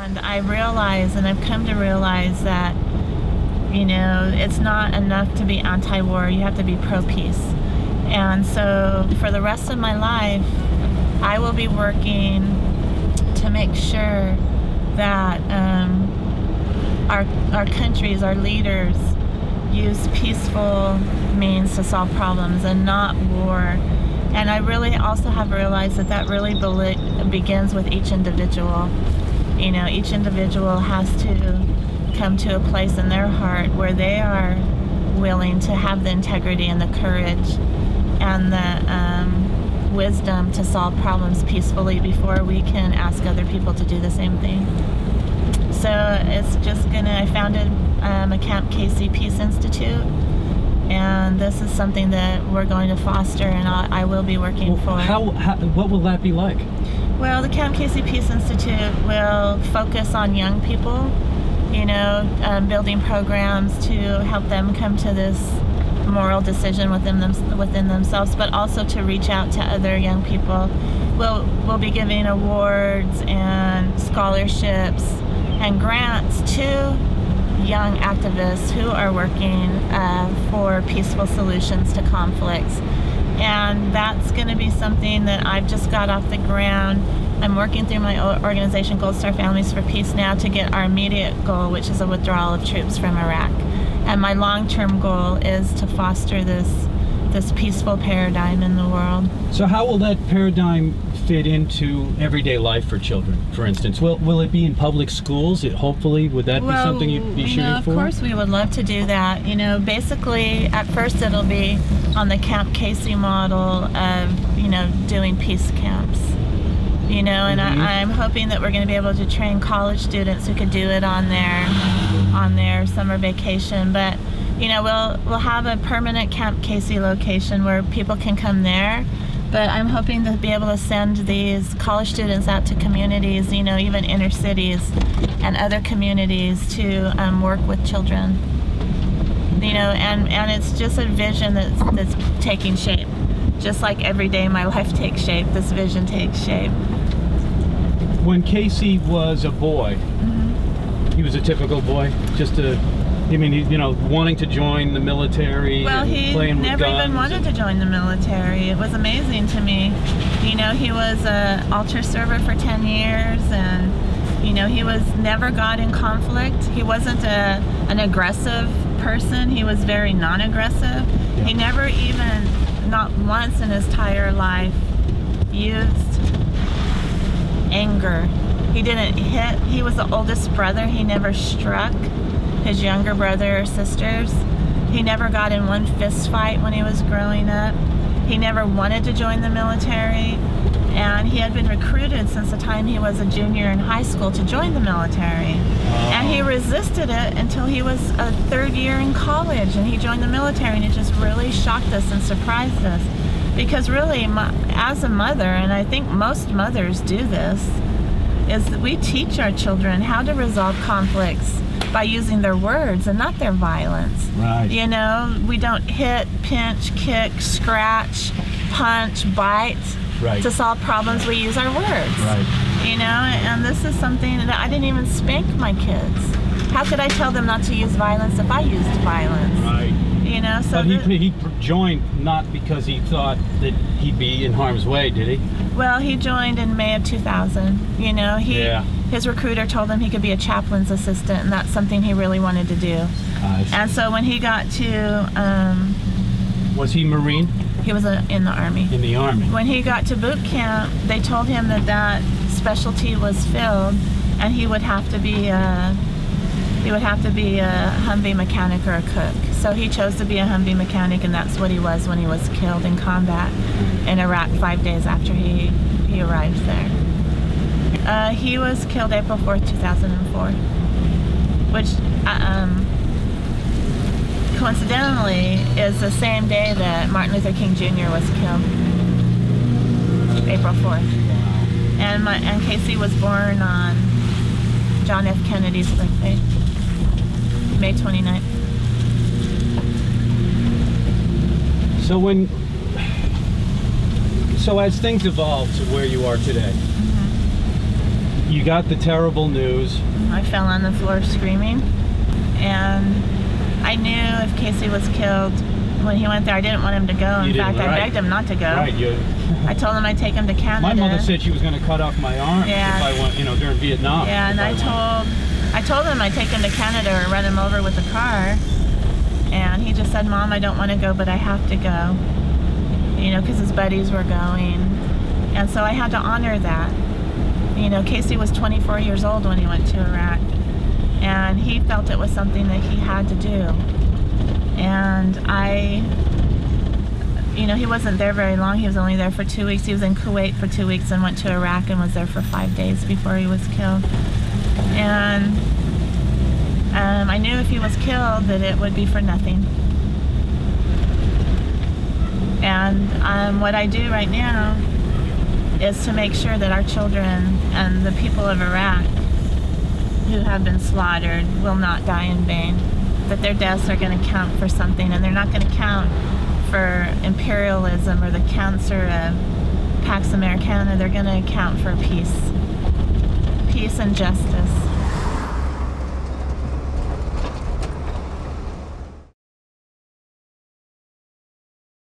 And I realize, and I've come to realize that, you know, it's not enough to be anti-war, you have to be pro-peace. And so for the rest of my life, I will be working to make sure that our countries, our leaders, use peaceful means to solve problems and not war. And I really also have realized that that really begins with each individual. You know, each individual has to come to a place in their heart where they are willing to have the integrity and the courage and the wisdom to solve problems peacefully before we can ask other people to do the same thing. So it's just I founded a Camp Casey Peace Institute, and this is something that we're going to foster, and I will be working for. What will that be like? Well, the Camp Casey Peace Institute will focus on young people, you know, building programs to help them come to this moral decision within themselves, but also to reach out to other young people. We'll be giving awards and scholarships and grants to young activists who are working for peaceful solutions to conflicts. And that's going to be something that I've just got off the ground. I'm working through my organization, Gold Star Families for Peace, now to get our immediate goal, which is a withdrawal of troops from Iraq. And my long-term goal is to foster this peaceful paradigm in the world. So how will that paradigm fit into everyday life for children, for instance? Will it be in public schools? Hopefully, would that be something you'd be shooting for? Of course we would love to do that. You know, basically, at first it'll be on the Camp Casey model of, you know, doing peace camps. You know, and I'm hoping that we're going to be able to train college students who could do it on their summer vacation. But, you know, we'll have a permanent Camp Casey location where people can come there. But I'm hoping to be able to send these college students out to communities, you know, even inner cities and other communities to work with children. You know, and it's just a vision that's taking shape. Just like every day my life takes shape, this vision takes shape. When Casey was a boy, he was a typical boy, you know, wanting to join the military, well, and playing with guns. Well, he never even wanted to join the military. It was amazing to me. You know, he was an altar server for 10 years, and, you know, he never got in conflict. He wasn't an aggressive person. He was very non-aggressive. Yeah. He never even, not once in his entire life, used anger. He didn't hit. He was the oldest brother. He never struck his younger brother or sisters. He never got in one fist fight when he was growing up. He never wanted to join the military, and he had been recruited since the time he was a junior in high school to join the military. And he resisted it until he was a third year in college, and he joined the military, and it just really shocked us and surprised us. Because really, as a mother, and I think most mothers do this, is that we teach our children how to resolve conflicts by using their words and not their violence. Right. You know, we don't hit, pinch, kick, scratch, punch, bite to solve problems. We use our words. Right. You know, and this is something that I didn't even spank my kids. How could I tell them not to use violence if I used violence? Right. You know, so but he joined not because he thought that he'd be in harm's way, did he? Well, he joined in May of 2000. You know, his recruiter told him he could be a chaplain's assistant, and that's something he really wanted to do. And so when he got to... was he Marine? He was in the Army. In the Army. When he got to boot camp, they told him that specialty was filled, and he would have to be a Humvee mechanic or a cook. So he chose to be a Humvee mechanic, and that's what he was when he was killed in combat in Iraq 5 days after he arrived there. He was killed April 4th, 2004, which coincidentally is the same day that Martin Luther King Jr. was killed, April 4th. And Casey was born on John F. Kennedy's birthday, May 29th. So as things evolve to where you are today, you You got the terrible news. I fell on the floor screaming, and I knew if Casey was killed when he went there, I didn't want him to go. In fact, I begged him not to go. Right. I told him I'd take him to Canada. My mother said she was going to cut off my arm if I went, you know, during Vietnam. Yeah, and I told him I'd take him to Canada or run him over with a car. And he just said, Mom, I don't want to go, but I have to go. You know, because his buddies were going. And so I had to honor that. You know, Casey was 24 years old when he went to Iraq. And he felt it was something that he had to do. And you know, he wasn't there very long. He was only there for 2 weeks. He was in Kuwait for 2 weeks and went to Iraq and was there for 5 days before he was killed. And I knew if he was killed that it would be for nothing. And what I do right now is to make sure that our children and the people of Iraq who have been slaughtered will not die in vain. That their deaths are going to count for something, and they're not going to count for imperialism or the cancer of Pax Americana. They're going to account for peace and justice.